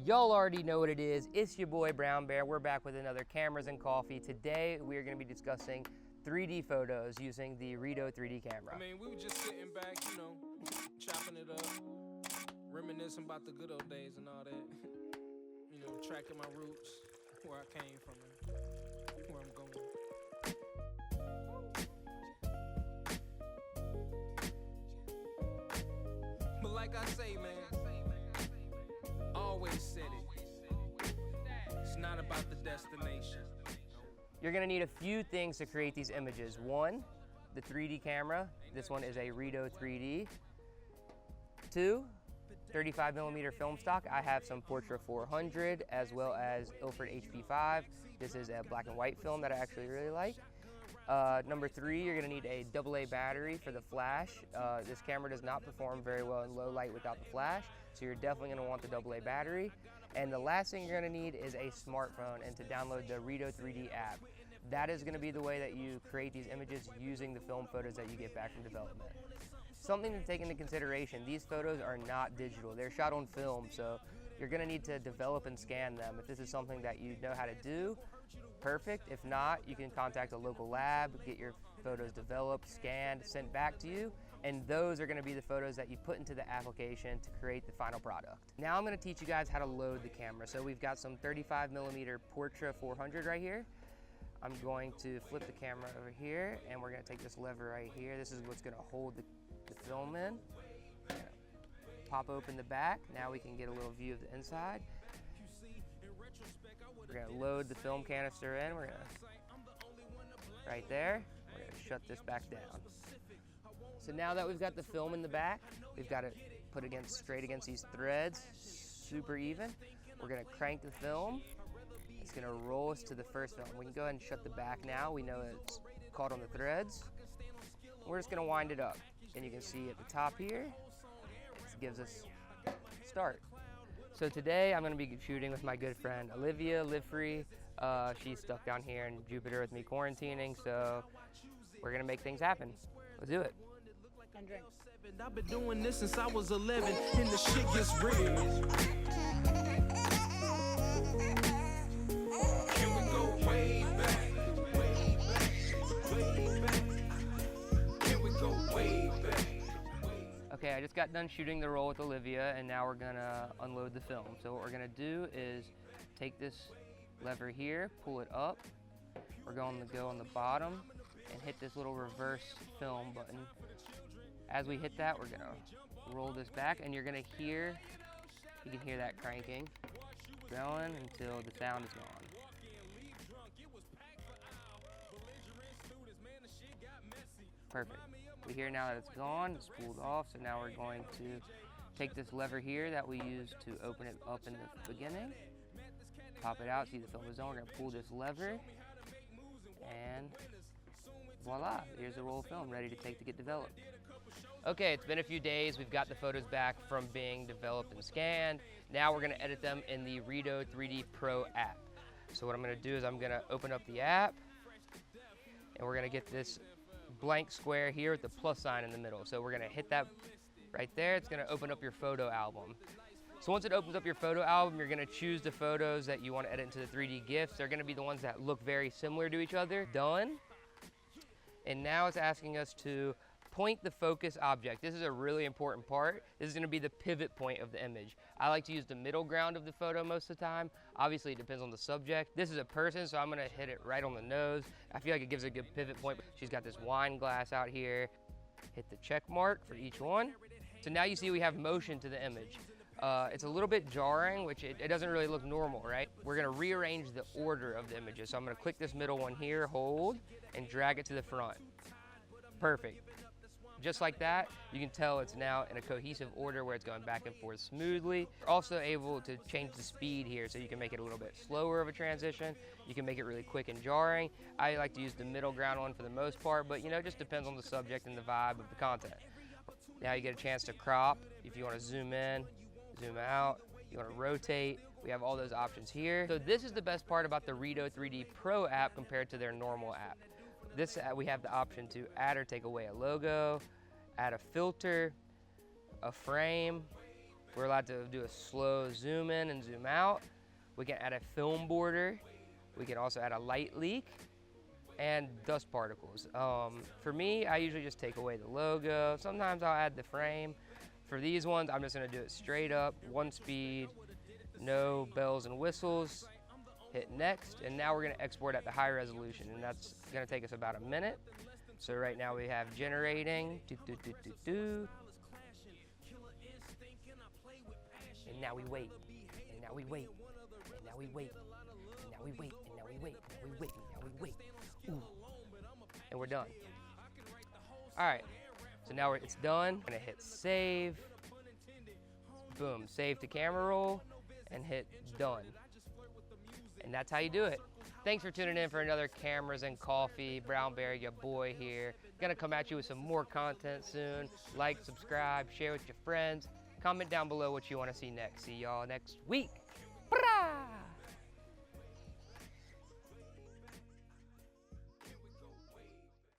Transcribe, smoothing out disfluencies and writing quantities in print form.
Y'all already know what it is. It's your boy Brown Bear. We're back with another Cameras and Coffee. Today we are going to be discussing 3D photos using the Redo 3D camera. I mean, we were just sitting back, you know, chopping it up, reminiscing about the good old days and all that. You know, tracking my roots, where I came from and where I'm going. But like I say, man, always said it. It's not about the destination. You're going to need a few things to create these images. One, the 3D camera. This one is a Redo 3D. Two, 35mm film stock. I have some Portra 400 as well as Ilford HP5. This is a black and white film that I actually really like. Number three, you're going to need a AA battery for the flash. This camera does not perform very well in low light without the flash, so you're definitely going to want the AA battery. And the last thing you're going to need is a smartphone and to download the Redo 3D app. That is going to be the way that you create these images using the film photos that you get back from development. Something to take into consideration, these photos are not digital. They're shot on film, so you're going to need to develop and scan them. If this is something that you know how to do, perfect. If not, you can contact a local lab, get your photos developed, scanned, sent back to you, and those are going to be the photos that you put into the application to create the final product. Now I'm going to teach you guys how to load the camera. So we've got some 35mm Portra 400 right here. I'm going to flip the camera over here, and we're going to take this lever right here. This is what's going to hold the film in. Pop open the back. Now we can get a little view of the inside. We're going to load the film canister in. We're going to, right there, we're going to shut this back down. So now that we've got the film in the back, we've got it put straight against these threads, super even. We're going to crank the film. It's going to roll us to the first film. We can go ahead and shut the back now. We know it's caught on the threads. We're just going to wind it up. And you can see at the top here, it gives us start. So today I'm going to be shooting with my good friend Olivia Livefree. She's stuck down here in Jupiter with me quarantining, so we're going to make things happen. Let's do it. And drink. I've been doing this since I was 11 and the shit gets real. Can we go way back? Way back. Way back. Can we go way back? Okay, I just got done shooting the roll with Olivia, and now we're gonna unload the film. So what we're gonna do is take this lever here, pull it up. We're going to go on the bottom and hit this little reverse film button. As we hit that, we're gonna roll this back, and you're gonna hear, you can hear that cranking, going until the sound is gone. Perfect. We hear now that it's gone, it's pulled off, so now we're going to take this lever here that we used to open it up in the beginning, pop it out, see the film is on, we're gonna pull this lever, and voila, here's the roll of film ready to take to get developed. Okay, it's been a few days, we've got the photos back from being developed and scanned. Now we're gonna edit them in the Redo 3D Pro app. So what I'm gonna do is I'm gonna open up the app, and we're gonna get this blank square here with the plus sign in the middle. So we're gonna hit that right there. It's gonna open up your photo album. So once it opens up your photo album, you're gonna choose the photos that you wanna edit into the 3D GIFs. They're gonna be the ones that look very similar to each other. Done. And now it's asking us to point the focus object. This is a really important part. This is gonna be the pivot point of the image. I like to use the middle ground of the photo most of the time. Obviously, it depends on the subject. This is a person, so I'm gonna hit it right on the nose. I feel like it gives a good pivot point. She's got this wine glass out here. Hit the check mark for each one. So now you see we have motion to the image. It's a little bit jarring, which it doesn't really look normal, right? We're gonna rearrange the order of the images. So I'm gonna click this middle one here, hold, and drag it to the front. Perfect. Just like that, you can tell it's now in a cohesive order where it's going back and forth smoothly. You're also able to change the speed here, so you can make it a little bit slower of a transition. You can make it really quick and jarring. I like to use the middle ground one for the most part, but you know, it just depends on the subject and the vibe of the content. Now you get a chance to crop. If you want to zoom in, zoom out, you want to rotate, we have all those options here. So this is the best part about the Redo 3D Pro app compared to their normal app. This we have the option to add or take away a logo, add a filter, a frame, We're allowed to do a slow zoom in and zoom out. We can add a film border. We can also add a light leak and dust particles. For me, I usually just take away the logo. Sometimes I'll add the frame. For these ones, I'm just gonna do it straight up, one speed, no bells and whistles. Hit next, and now we're gonna export at the high resolution, and that's gonna take us about a minute. So right now we have generating, and now we wait, and now we wait, and now we wait, and now we wait, and now we wait, and now we wait, and now we wait. Ooh. And we're done. All right, so now it's done. I'm gonna hit save. Boom, save to camera roll, and hit done. And that's how you do it. Thanks for tuning in for another Cameras and Coffee. Brown Bear, your boy here. Gonna come at you with some more content soon. Like, subscribe, share with your friends. Comment down below what you wanna see next. See y'all next week. Brah!